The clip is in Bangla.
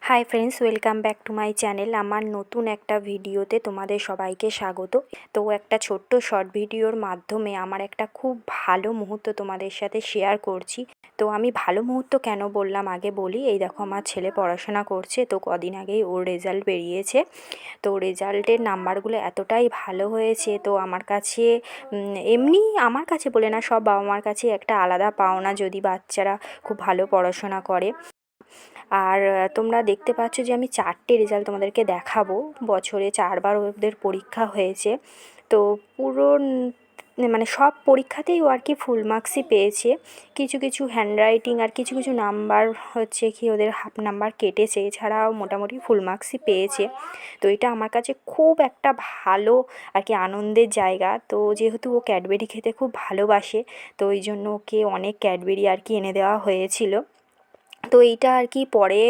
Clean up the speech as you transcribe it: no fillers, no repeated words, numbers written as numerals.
Hi friends, welcome back to my channel. আমার নতুন একটা ভিডিওতে তোমাদের সবাইকে স্বাগত। তো একটা ছোট্ট শর্ট ভিডিওর মাধ্যমে আমার একটা খুব ভালো মুহূর্ত তোমাদের সাথে শেয়ার করছি। তো আমি ভালো মুহূর্ত কেন বললাম আগে বলি। এই দেখো, আমার ছেলে পড়াশোনা করছে, তো কদিন আগেই ওর রেজাল্ট বেরিয়েছে। তো রেজাল্টের নাম্বারগুলো এতটাই ভালো হয়েছে, তো আমার কাছে এমনি আমার কাছে বলে না, সব বাবা মার কাছে একটা আলাদা পাওনা যদি বাচ্চারা খুব ভালো পড়াশোনা করে। আর তোমরা দেখতে পাচ্ছ যে আমি 4টে রেজাল্ট তোমাদেরকে দেখাবো। বছরে 4বার ওদের পরীক্ষা হয়েছে। তো পুরো মানে সব পরীক্ষাতেই ও আর কি ফুল মার্কসই পেয়েছে। কিছু কিছু হ্যান্ডরাইটিং আর কিছু কিছু নাম্বার হচ্ছে কি ওদের হাফ নাম্বার কেটেছে, এছাড়াও মোটামুটি ফুল মার্কসই পেয়েছে। তো এটা আমার কাছে খুব একটা ভালো আর কি আনন্দের জায়গা। তো যেহেতু ও ক্যাডবেরি খেতে খুব ভালোবাসে, তো ওই জন্য ওকে অনেক ক্যাডবেরি আর কি এনে দেওয়া হয়েছিল। তো এইটা আর কি পরে